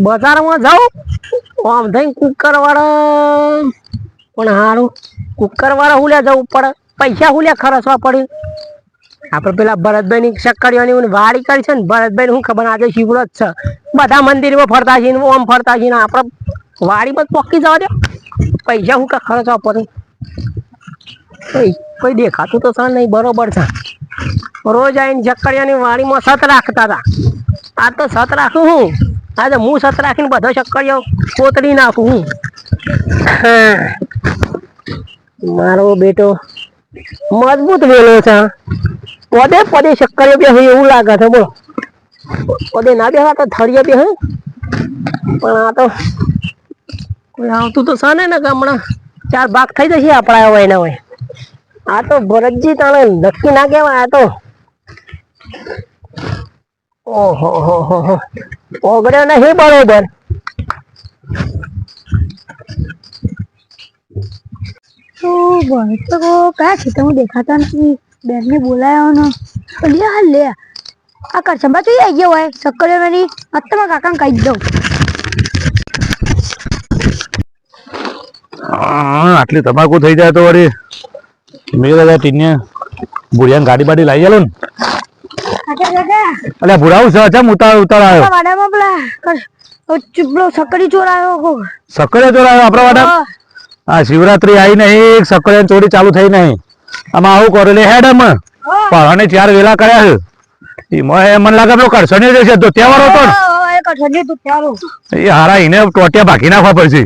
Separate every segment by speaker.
Speaker 1: બજારમાં જાઉં આમ થઈને કુકર વાળા પણ હારું કુકર વાળા હું લે જવું પડે પૈસા હું લે ખર્ચવા પડે આપણે પેલા ભરતભાઈ ની શક્કરીઓની વાડી કરી છે ને ભરતભાઈ શું ખબર આજે શિવડો જ છે બધા મંદિરમાં ફરતા છે ઓમ ફરતા છે આપણે વાડીમાં પોકી જવા દે પૈસા હું કા ખર્ચવા પડે કોઈ દેખાતું તો છે નહીં બરોબર છે રોજ આવીને શક્કરીઓની વાડીમાં સત રાખતા હતા આ તો સત રાખું હું આજે હું સત રાખીને બધો શક્કરીઓ કોતરી નાખું હું મારો બેટો મજબૂત વેલો છે પદે પદે શક્કરીઓ બે હોય એવું લાગે છે બોલો પદે ના બેસા તો થળીઓ બે હોય પણ આ તો કોઈ આવતું તો છે ને કે હમણાં 4 ભાગ થઈ જશે આપણા હોય એના હોય આ તો ભરતજી તને નક્કી ના કહેવાય આ તો ઓહો હો હો હો ઓગળ્યો નહીં બરોબર
Speaker 2: તો ભરત તો કયા ખેતરમાં દેખાતા નથી બેનને બોલાયો લે હા લે આ કરશંબા તો આવી ગયો હોય શક્કરીઓ મેની અત્તમાં કાકાને કહી દઉં
Speaker 3: આટલી તમાકુ થઈ જાય તો વળી મેં દાદા ટીને ભૂરિયાને ગાડી બાડી લાવી આલો ને અલ્યા ભૂરાવું છે ચમ ઉતાર આવ્યો
Speaker 2: વાડામાં પેલા ચૂપલો સકડી ચોરાયો
Speaker 3: સક્કરિયા ચોરાયો આપણા વાડા આ શિવરાત્રી આવી નહીં સક્કરિયા ચોરી ચાલુ થઈ નહીં આમાં આવું કરેલી હેડ અમે પણ 4 વેલા કર્યા છે એમાં મને લાગે પેલો કરસણી જશે તો તહેવાર હતો એ હારા એને ટોટિયા ભાગી નાખવા પડશે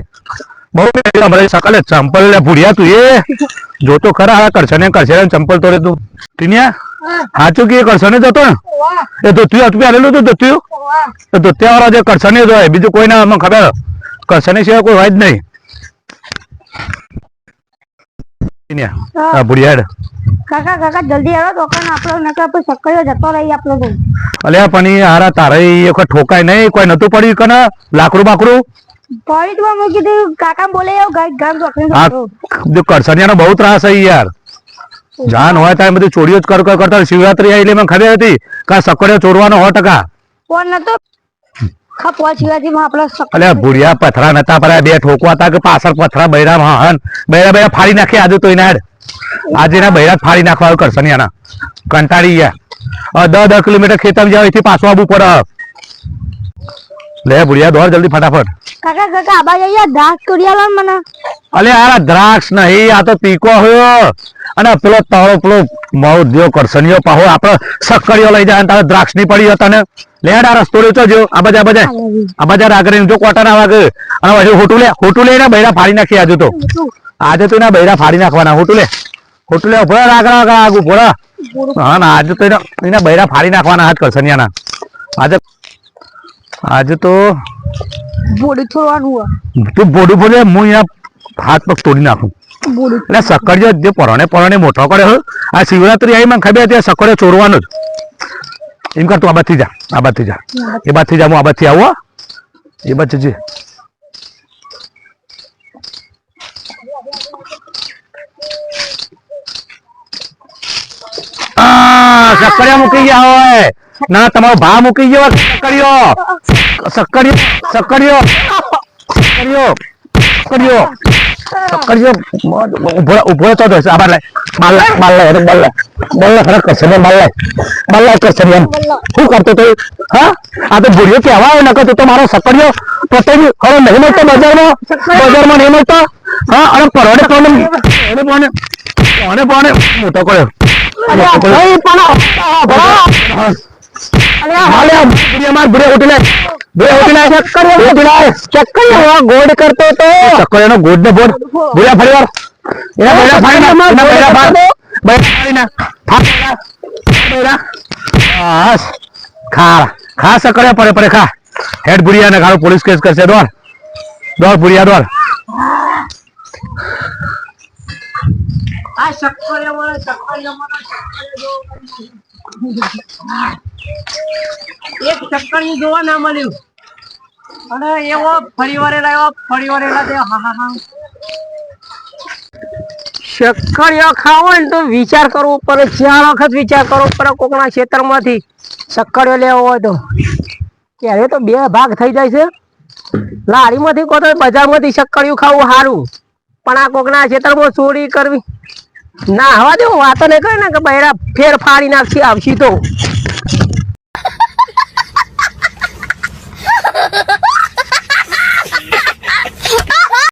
Speaker 3: બહુ સકલે ચંપલ ભૂડિયા તું એ જોતો ખરા હારા કરશે ચંપલ તોડે તું ટીનિયા સાચું કે કરસને જતો ને એ ધોતિયું હતું આલેલું હતું ધોતિયું તો ધોતિયા વાળા જે કરસને જ હોય બીજું કોઈ ના અમને ખબર કરસને સિવાય કોઈ હોય જ નહીં ભૂડિયા
Speaker 2: કાકા કાકા જલ્દી આવો દુકાન આપણો નકર પછી સક્કરીઓ જતો રહી આપણો તો
Speaker 3: અલ્યા પણ એ હારા તારે એક વખત ઠોકાય નહીં કોઈ નતું પડ્યું કને લાકડું બાકડું
Speaker 2: પડી તો મેં કીધું કાકા બોલે ગામ
Speaker 3: જો કરસનિયાનો બહુ ત્રાસ છે યાર જાન હોય ત્યાં બધું ચોરીઓ જ કરતા શિવરાત્રી આવી એટલે મને ખબર હતી કે સક્કરીઓ ચોરવાનો 100%
Speaker 2: કોણ નતો ખપવા શિવાજીમાં આપણો
Speaker 3: અલ્યા ભૂરિયા પથરા નતા પડ્યા 2 ઠોકવા હતા કે પાછળ પથરા બૈરામાં હન બૈરા ફાડી નાખી આજે તો એના આજે ના બૈરા ફાડી નાખવા કરસનિયાના કંટાળી ગયા 10 કિલોમીટર ખેતર જાવ એથી પાછું આવવું પડે લે ભૂરિયા દોડ જલ્દી ફટાફટ
Speaker 2: કાકા કાકા આબા જઈએ દ્રાક્ષ તોડિયાલો મને
Speaker 3: અલે આ દ્રાક્ષ નહીં આ તો પીકો હોય અને પેલો તાળો પેલો માઉ દ્યો કરસનિયો પાહો આપણે સક્કરીઓ લઈ જાય તારે દ્રાક્ષ ની પડી હતા ને લેડ આ રસ્તો લેતો જો આ બધા આગળ જો કોટા ના વાગે અને પછી હોટું લે ને બૈરા ફાડી નાખી આજે તો એના બૈરા ફાડી નાખવાના હોટું લે ઉભો આગળ ભોળા હા ને આજે તો એના બૈરા ફાડી નાખવાના હાથ કરસનિયાના આજે તો
Speaker 2: બોડી છોડવાનું
Speaker 3: તું બોડું બોલે હું અહીંયા હાથ પગ તોડી નાખું એટલે સક્કરીઓ જે પરણે મોટો કર્યો આ શિવરાત્રી આવી મને ખબર હતી સક્કરીઓ ચોરવાનો જ એમ કર તું આ બાજથી જા એ બાજથી જા હું આ બાજથી આવું એ બાજુ જે સક્કરીઓ મૂકી ગયા હોય ના તમારો ભા મૂકી ગયો સક્કરીઓ ઉભો તો શું કરતો તો હા આ તો ભૂરિયો કેવા આવે નકર તો મારો સક્કરીઓ પટેલ હવે નહીં મળતો બજારમાં નહીં મળતો હા અને પરણે મોટો કર્યો ગોડ કરતો તો સક્કરીનો ગોડ ને બોડ ભૂલ્યા ફરી વાર ખા સક્કરીયા પડે ખા હેડ ભૂરિયા ને ખાડો પોલીસ કેસ કરશે દોડ ભૂરિયા દોડ
Speaker 1: આ શક્કરીઓ મળે એક શક્કરી જોવા ના મળ્યું અને એવો ફરીવારે શક્કરીઓ ખાવો ને તો વિચાર કરવો પડે 4 વખત વિચાર કરવો પડે કોકના ક્ષેત્રમાંથી શક્કરીઓ લેવો હોય તો ત્યારે તો બે ભાગ થઈ જાય છે. લારીમાંથી કહો તો બજારમાંથી શક્કરિયું ખાવું સારું, પણ આ કોકના ખેતરમાં ચોરી કરવી ના હવા દેવું. વાતો નહીં કરે ને કે બૈરા ફેર ફાડી નાખશે આવશી તો